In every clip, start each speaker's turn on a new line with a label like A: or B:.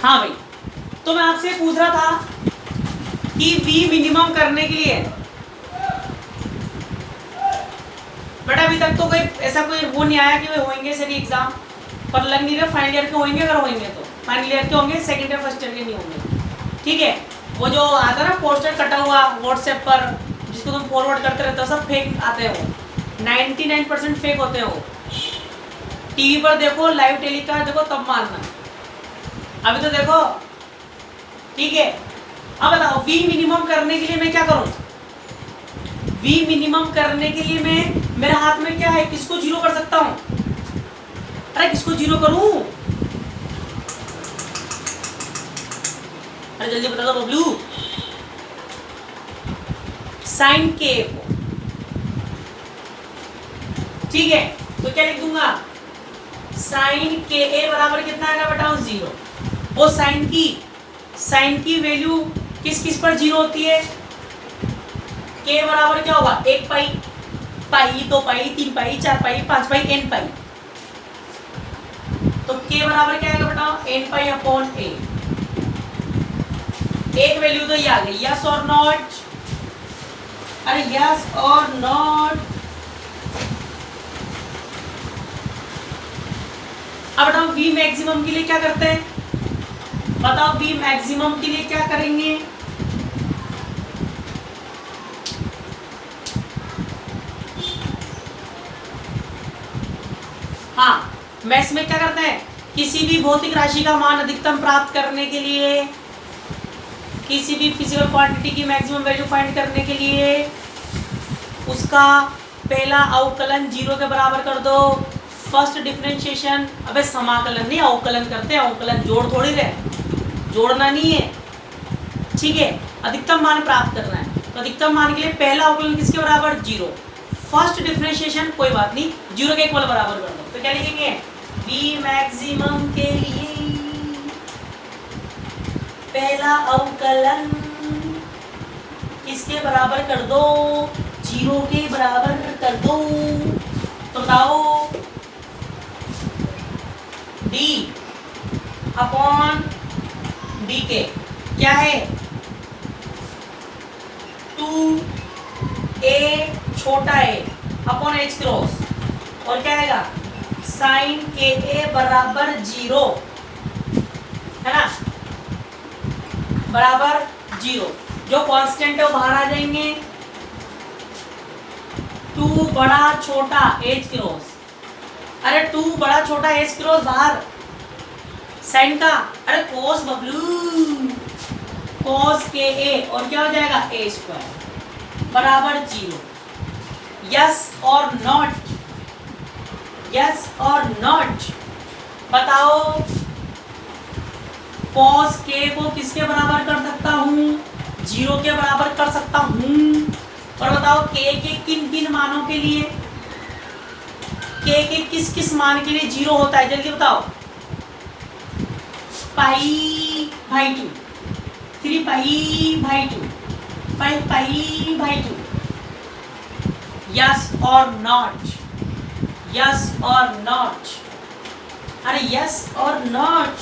A: हाँ भाई, तो मैं आपसे पूछ रहा था कि वी मिनिमम करने के लिए, बट अभी तक तो कोई ऐसा कोई वो नहीं आया कि वे होंगे सभी एग्जाम, पर लग नहीं रहा फाइनल ईयर के होंगे। अगर होंगे तो फाइनल ईयर के होंगे, सेकंड ईयर फर्स्ट ईयर के नहीं होंगे। ठीक है, वो जो आता है ना पोस्टर कटा हुआ व्हाट्सएप पर, जिसको तुम फॉरवर्ड करते रहते हो, सब फेक आते हैं। वो 99% फेक होते हैं। वो टीवी पर देखो, लाइव टेलीकास्ट देखो, तब मानना। अभी तो देखो। ठीक है, अब बताओ वी मिनिमम करने के लिए मैं क्या करूं? वी मिनिमम करने के लिए मैं, मेरे हाथ में क्या है, किसको जीरो कर सकता हूं? अरे किसको जीरो करूं? अरे जल्दी बता दो बबलू। साइन के को, ठीक है, तो क्या लिख दूंगा? साइन के ए बराबर कितना आएगा बताओ? 0। वो साइन की वैल्यू किस किस पर जीरो होती है? के बराबर क्या होगा? 1 पाई, पाई 2 पाई 3 पाई 4 पाई 5 पाई n पाई। तो के बराबर क्या आएगा बताओ? n pi upon a। एक वैल्यू तो ये आ गई, यस और नॉट? अरे यस और नॉट? अब बताओ वी मैक्सिमम के लिए क्या करते हैं? बताओ वी मैक्सिमम के लिए क्या करेंगे? हाँ, मैथ्स में क्या करते हैं? किसी भी भौतिक राशि का मान अधिकतम प्राप्त करने के लिए, किसी भी फिजिकल क्वांटिटी की मैक्सिमम वैल्यू फाइंड करने के लिए, उसका पहला अवकलन 0 के बराबर कर दो। फर्स्ट डिफरेंशिएशन, अबे समाकलन नहीं, अवकलन करते हैं। अवकलन जोड़ थोड़ी रहे, जोड़ना नहीं है। ठीक है, अधिकतम मान प्राप्त करना है, तो अधिकतम मान के लिए पहला अवकलन किसके बराबर? 0। फर्स्ट डिफरेंशिएशन कोई बात नहीं, 0 के इक्वल बराबर कर दो। तो क्या लिखेंगे? वी मैक्सिमम के लिए पहला अवकलन किसके बराबर कर दो? 0 के बराबर कर दो। तो बताओ d अपॉन डी के क्या है? 2a छोटा है अपॉन h क्रॉस, और क्या आएगा? साइन के ए बराबर 0, है ना, बराबर 0। जो कांस्टेंट है वो बाहर आ जाएंगे। 2 बड़ा छोटा h क्रॉस, अरे 2 बड़ा छोटा h क्रॉस बाहर, साइन का, अरे कोस बबलू, कोस के ए, और क्या हो जाएगा? a स्क्वायर बराबर 0। यस और नॉट? यस और नॉट? बताओ कॉस के को किसके बराबर कर सकता हूँ? 0 के बराबर कर सकता हूँ। और बताओ के किन किन मानों के लिए, के किस किस मान के लिए 0 होता है? जल्दी बताओ। पाई भाई 2, 3 पाई भाई 2, 5 पाई भाई 2। यस और नॉट? यस और नॉट? अरे यस और नॉट?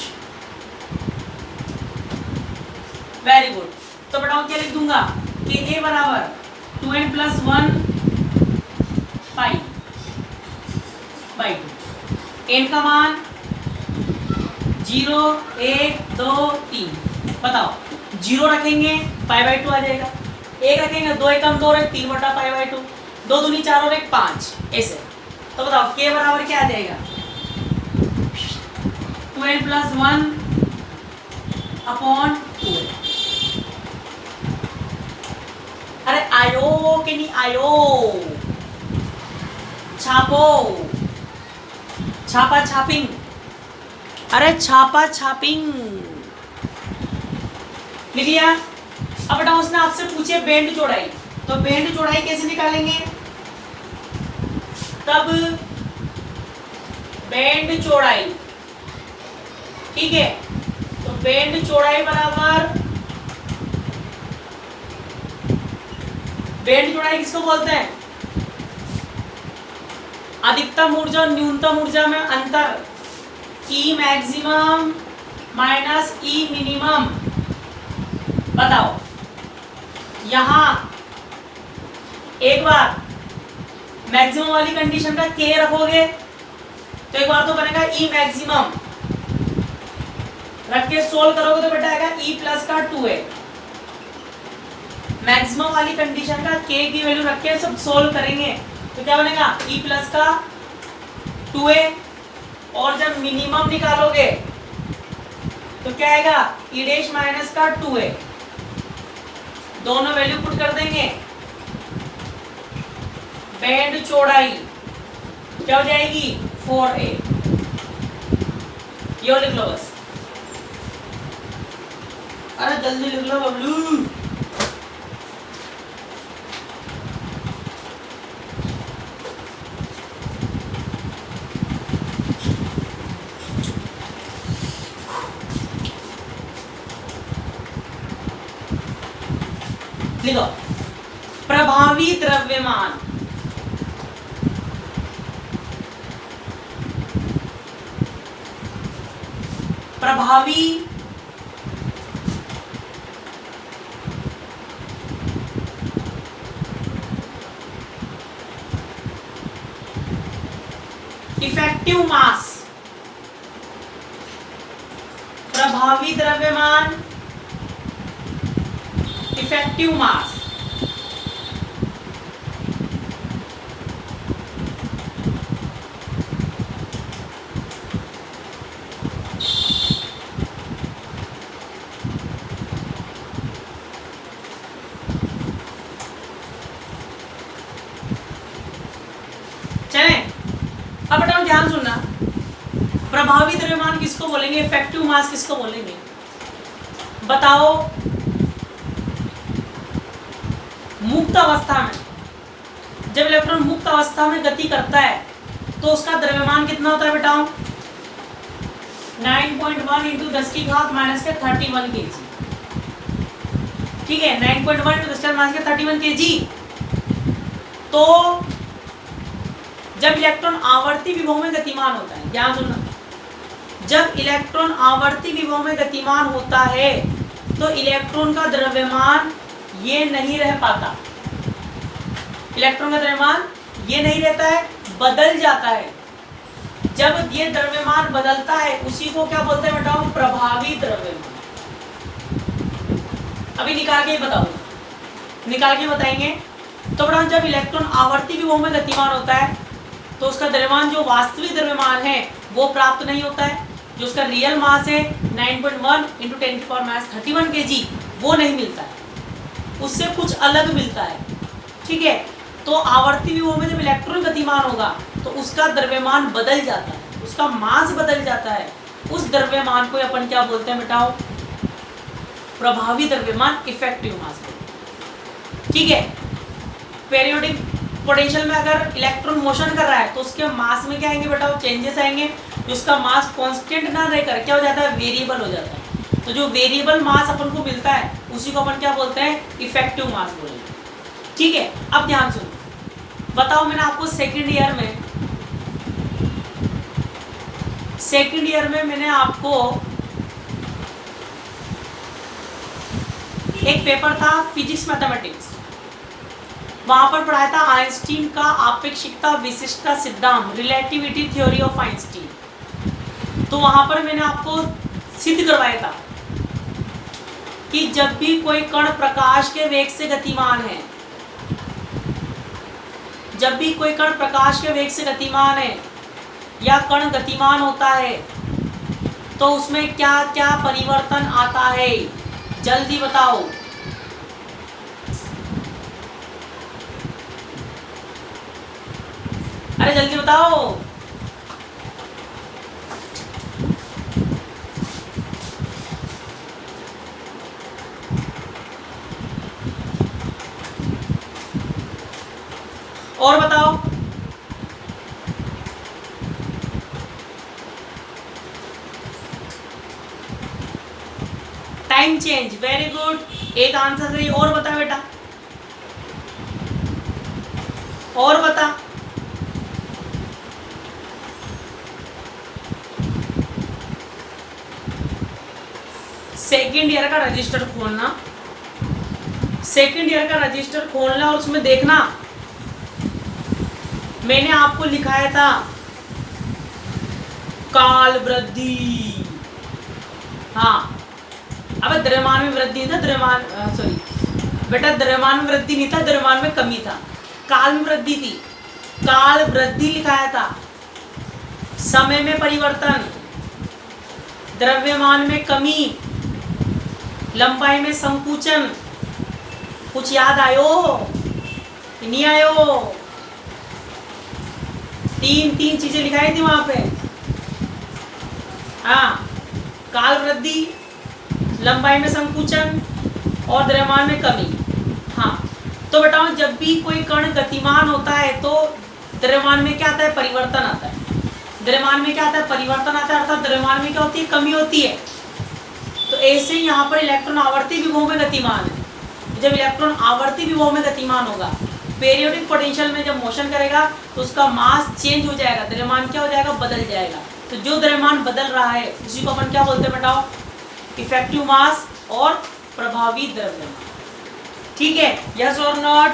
A: Very good. तो बताओ क्या लिख दूंगा? कि ए बराबर 2n + 1 पाई बाई 2। n का मान 0 1 2 3। बताओ 0 रखेंगे पाई बाई 2 आ जाएगा, 1 रखेंगे 2 एकम 2 और 3 बटा पाई बाई 2, 2 दूनी 4 और 1 5, ऐसे। तो बताओ के बराबर क्या आ जाएगा? 2n + 1 upon 2। अरे आयो कि नहीं आयो? छापो, छापा छापिंग, अरे छापा छापिंग लिख लिया। अब बताओ उसने आपसे पूछे बैंड चौड़ाई, तो बैंड चौड़ाई कैसे निकालेंगे? तब बैंड चौड़ाई, ठीक है, तो बैंड चौड़ाई बराबर, बैंड चौड़ाई किसको बोलते हैं? अधिकतम ऊर्जा और न्यूनतम ऊर्जा में अंतर, ई मैक्सिमम माइनस ई मिनिमम। बताओ यहां एक बार मैक्सिमम वाली कंडीशन का के रखोगे तो एक बार तो बनेगा ई मैक्सिमम, रख के सोल्व करोगे तो बेटा आएगा ई प्लस का 2a। मैक्सिमम वाली कंडीशन का के की वैल्यू रख के सब सोल्व करेंगे तो क्या बनेगा ई प्लस का 2a, और जब मिनिमम निकालोगे तो क्या आएगा ई डैश माइनस का 2a। दोनों वैल्यू पुट कर देंगे, बैंड चौड़ाई क्या हो जाएगी 4a। यो लिख लो बस, अरे जल्दी लिख लो बबलू। लिखो प्रभावी द्रव्यमान, प्रभावी इफेक्टिव मास, प्रभावी द्रव्यमान इफेक्टिव मास। चले अब बेटा ध्यान सुनना, प्रभावी द्रव्यमान किसको बोलेंगे, इफेक्टिव मास किसको बोलेंगे, बताओ। मुक्त अवस्था में जब इलेक्ट्रॉन मुक्त अवस्था में गति करता है तो उसका द्रव्यमान कितना होता है बेटाओ 9.1 इंटू 10 की घात माइनस के 31 kg। ठीक है 9.1 इंटू 10 माइनस के 31 kg। तो जब इलेक्ट्रॉन आवर्ती विभव में गतिमान होता है, ध्यान सुनना, जब इलेक्ट्रॉन आवर्ती विभव में गतिमान होता है तो इलेक्ट्रॉन का द्रव्यमान ये नहीं रह पाता, इलेक्ट्रॉन का द्रव्यमान ये नहीं रहता है, बदल जाता है। जब ये द्रव्यमान बदलता है उसी को क्या बोलते हैं बताओ, प्रभावी द्रव्यमान। अभी निकाल के बताऊंगा, निकाल के बताएंगे। तो बेटा जब इलेक्ट्रॉन आवर्ती विभव में गतिमान होता है तो उसका द्रव्यमान जो वास्तविक द्रव्यमान है वो प्राप्त नहीं होता है, जो उसका रियल मास है 9.1 इंटू 10⁻³ kg वो नहीं मिलता है, उससे कुछ अलग मिलता है। ठीक है, तो आवर्ती विभव में जब इलेक्ट्रॉन गतिमान होगा तो उसका द्रव्यमान बदल जाता है, उसका मास बदल जाता है। उस द्रव्यमान को अपन क्या बोलते हैं बेटाओ, प्रभावी द्रव्यमान, इफेक्टिव मास। ठीक है, पेरियोडिक पोटेंशियल में अगर इलेक्ट्रॉन मोशन कर रहा है तो उसके मास में क्या आएंगे बेटाओ, चेंजेस आएंगे। उसका मास कांस्टेंट ना रहकर क्या हो जाता है, वेरिएबल हो जाता है। तो जो वेरिएबल मास अपन को मिलता है उसी को अपन क्या बोलते हैं, इफेक्टिव मास बोलेंगे। ठीक है, अब ध्यान सुनो, बताओ मैंने आपको सेकंड ईयर में मैंने आपको एक पेपर था फिजिक्स मैथमेटिक्स, वहां पर पढ़ाया था आइंस्टीन का आपेक्षिकता विशिष्टता सिद्धांत, रिलेटिविटी थ्योरी ऑफ आइंस्टीन। तो वहां पर मैंने आपको सिद्ध करवाया था कि जब भी कोई कण प्रकाश के वेग से गतिमान है, जब भी कोई कण प्रकाश के वेग से गतिमान है या कण गतिमान होता है तो उसमें क्या क्या परिवर्तन आता है, जल्दी बताओ। अरे जल्दी बताओ। और बताओ। टाइम चेंज, वेरी गुड, एक आंसर सही। और बता बेटा, और बता। सेकेंड ईयर का रजिस्टर खोलना, सेकेंड ईयर का रजिस्टर खोलना और उसमें देखना मैंने आपको लिखाया था काल वृद्धि। हाँ, अब द्रव्यमान में वृद्धि नहीं था, द्रव्यमान सॉरी बेटा, द्रव्यमान में वृद्धि नहीं था, द्रव्यमान में कमी था, काल में वृद्धि थी। काल वृद्धि लिखाया था, समय में परिवर्तन, द्रव्यमान में कमी, लंबाई में संकुचन। कुछ याद आयो नहीं आयो? तीन चीजें लिखाई थी वहां पे। हाँ, काल वृद्धि, लंबाई में संकुचन और द्रव्यमान में कमी। हाँ, तो बताओ जब भी कोई कण गतिमान होता है तो द्रव्यमान में क्या आता है? परिवर्तन आता है। द्रव्यमान में क्या आता है? परिवर्तन आता है, अर्थात द्रव्यमान में क्या होती है? कमी होती है। तो ऐसे ही यहाँ पर इलेक्ट्रॉन आवर्ती विभव में गतिमान है। जब इलेक्ट्रॉन आवर्ती विभव में गतिमान होगा, पेरियोडिक पोटेंशियल में जब मोशन करेगा तो उसका मास चेंज हो जाएगा, द्रव्यमान क्या हो जाएगा? बदल जाएगा। तो जो द्रव्यमान बदल रहा है उसी को अपन क्या बोलते हैं बताओ? इफेक्टिव मास और प्रभावी द्रव्यमान। ठीक है, यस और नॉट?